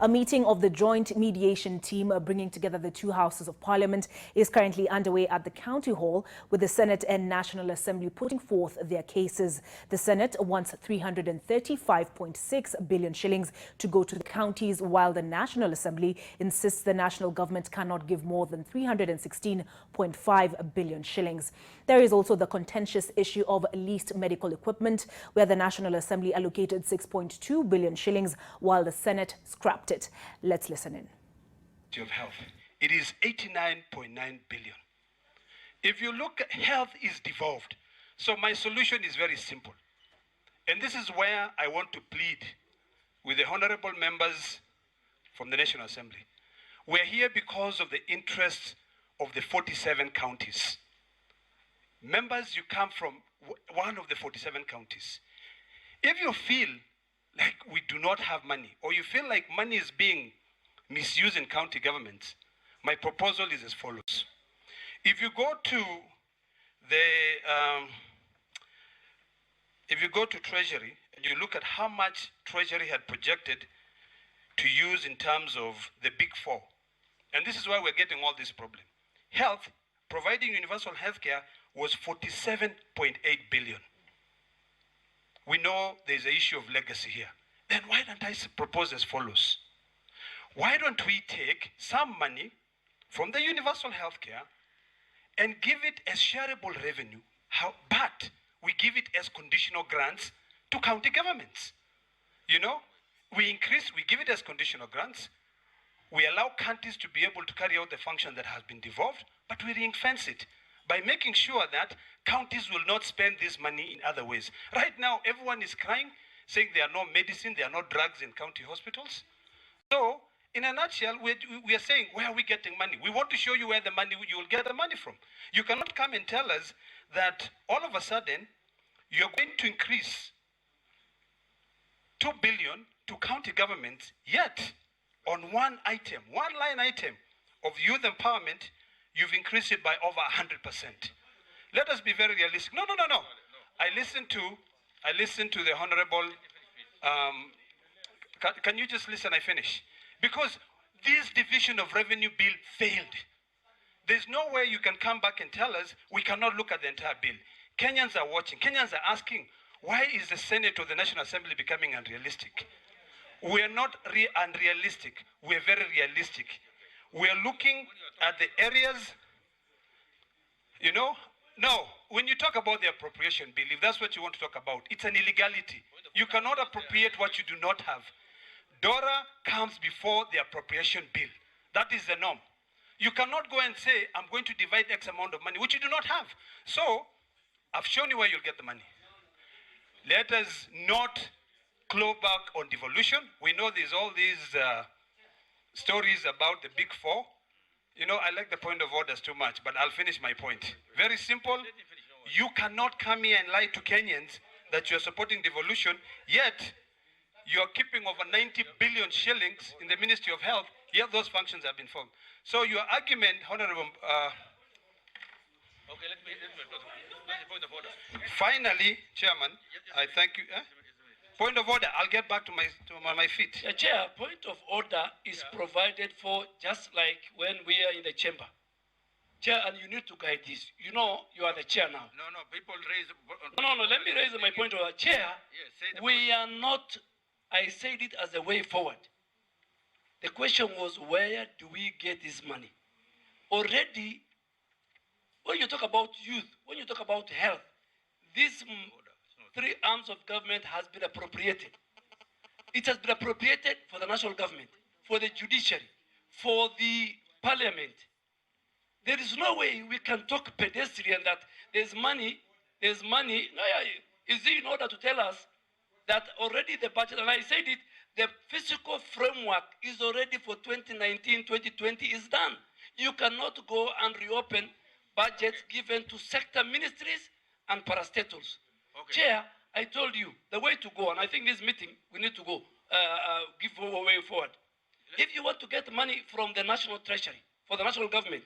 A meeting of the joint mediation team bringing together the two houses of parliament is currently underway at the County Hall, with the Senate and National Assembly putting forth their cases. The Senate wants 335.6 billion shillings to go to the counties, while the National Assembly insists the national government cannot give more than 316.5 billion shillings. There is also the contentious issue of leased medical equipment, where the National Assembly allocated 6.2 billion shillings, while the Senate scrapped it. Let's listen in. Of health, it is 89.9 billion. If you look at health is devolved. So my solution is very simple. And this is where I want to plead with the honorable members from the National Assembly. We're here because of the interests of the 47 counties. Members, you come from one of the 47 counties. If you feel like we do not have money, or you feel like money is being misused in county governments, my proposal is as follows. If you go to Treasury and you look at how much Treasury had projected to use in terms of the big four, and this is why we're getting all this problem. Health, providing universal health care, was 47.8 billion. We know there's an issue of legacy here. Then why don't I propose as follows? Why don't we take some money from the universal health care and give it as shareable revenue, but we give it as conditional grants to county governments. You know, we give it as conditional grants. We allow counties to be able to carry out the function that has been devolved, but we ring-fence it by making sure that counties will not spend this money in other ways. Right now, everyone is crying, saying there are no medicine, there are no drugs in county hospitals. So, in a nutshell, we are saying, where are we getting money? We want to show you where you will get the money from. You cannot come and tell us that all of a sudden, you're going to increase 2 billion to county governments, yet on one line item of youth empowerment, you've increased it by over 100%. Let us be very realistic. No. I listened to the honorable, can you just listen, I finish? Because this division of revenue bill failed. There's no way you can come back and tell us we cannot look at the entire bill. Kenyans are watching. Kenyans are asking, why is the Senate or the National Assembly becoming unrealistic? We are not unrealistic. We are very realistic. We are looking at the areas, you know. No, when you talk about the appropriation bill, if that's what you want to talk about, it's an illegality. You cannot appropriate what you do not have. DORA comes before the appropriation bill. That is the norm. You cannot go and say, I'm going to divide X amount of money, which you do not have. So, I've shown you where you'll get the money. Let us not claw back on devolution. We know there's all these stories about the big four. You know, I like the point of orders too much, but I'll finish my point. Very simple. You cannot come here and lie to Kenyans that you're supporting devolution, yet you're keeping over 90 billion shillings in the Ministry of Health, yet those functions have been formed. So your argument, Honorable... Okay, let me point of order. Finally, Chairman, I thank you. Point of order. I'll get back to my feet. Chair, point of order is provided for just like when we are in the chamber. Chair, and you need to guide this. You know, you are the chair now. No, people raise... No, let me raise my point of order. Chair, yes, we are not... I said it as a way forward. The question was, where do we get this money? Already, when you talk about youth, when you talk about health, these three arms of government has been appropriated. It has been appropriated for the national government, for the judiciary, for the parliament. There is no way we can talk pedestrian that there's money. No, is it in order to tell us that already the budget, and I said it, the physical framework is already for 2019, 2020 is done. You cannot go and reopen budgets given to sector ministries and parastatals. Okay. Chair, I told you the way to go, and I think this meeting, we need to go, give a way forward. If you want to get money from the National Treasury, for the national government,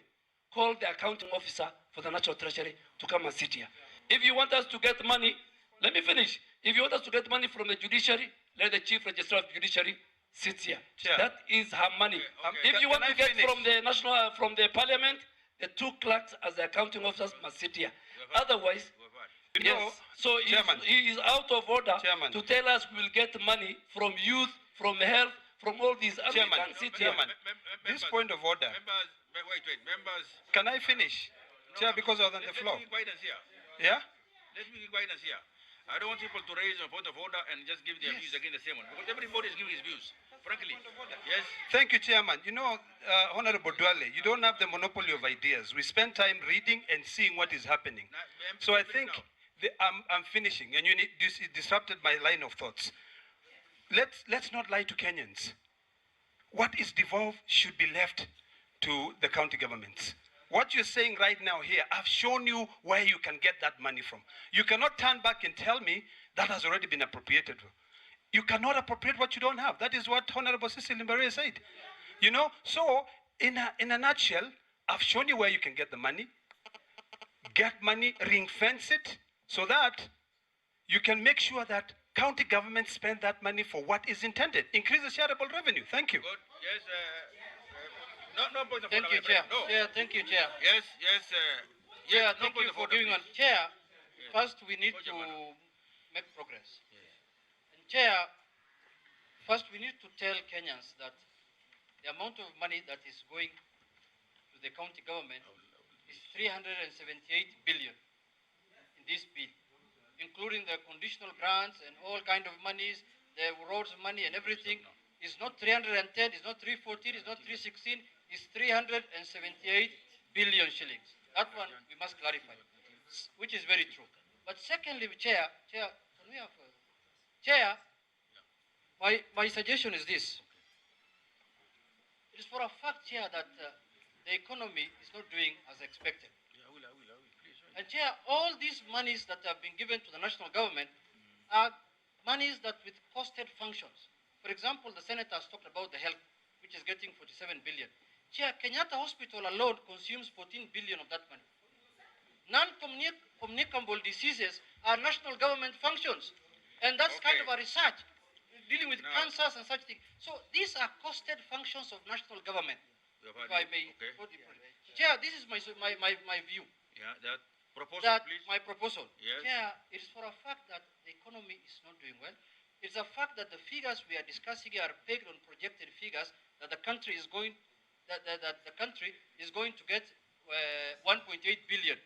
call the accounting officer for the National Treasury to come and sit here. If you want us to get money, let me finish. If you want us to get money from the judiciary, let the chief registrar of judiciary sits here. Chair. That is her money. Okay. If you Can want I to get finish? from the parliament, the 2 clerks as the accounting officers must sit here. Otherwise, You know, yes. So Chairman. he is out of order Chairman. to tell us we will get money from youth, from health, from all these. And Chairman, we can't sit here. Chairman, this point of order. Members, wait, members. Can I finish? Chair, because I was on the floor. Let me give guidance here. Yeah? Let me give guidance here. I don't want people to raise a point of order and just give their views again the same one. Because everybody is giving his views. Frankly. Yes. Thank you, Chairman. You know, Honorable Dwale, you don't have the monopoly of ideas. We spend time reading and seeing what is happening. So I think I'm finishing, and this disrupted my line of thoughts. Let's not lie to Kenyans. What is devolved should be left to the county governments. What you're saying right now here, I've shown you where you can get that money from. You cannot turn back and tell me that has already been appropriated. You cannot appropriate what you don't have. That is what Honorable Cecil Mbare said. You know, so in a nutshell, I've shown you where you can get the money. Get money, ring fence it, so that you can make sure that county governments spend that money for what is intended. Increase the shareable revenue. Thank you. Good. Yes. No point of Thank order. you, Chair. No. Chair, thank you, Chair. Yes. Chair, No thank point you of for order, giving please. on. Chair, first we need Hold to your manner. make progress. And Chair, first we need to tell Kenyans that the amount of money that is going to the county government is 378 billion in this bill, including the conditional grants and all kind of monies, the roads money and everything. It's not 310, it's not 314, it's not 316, it's 378 billion shillings. That one we must clarify, which is very true. But secondly, Chair, can we have, Chair, my suggestion is this. It is for a fact, Chair, that the economy is not doing as expected. I will, please. And Chair, all these monies that have been given to the national government are monies that with costed functions. For example, the Senator has talked about the health, which is getting 47 billion. Chair, Kenyatta Hospital alone consumes 14 billion of that money. Non-communicable diseases are national government functions. And that's kind of a research, dealing with cancers and such things. So these are costed functions of national government, if I may. Okay. Chair, this is my view. Yeah, that proposal, That please. my proposal. Yes. Chair, it is for a fact that the economy is not doing well. It's a fact that the figures we are discussing here are pegged on projected figures that the country is going, that the country is going to get 1.8 billion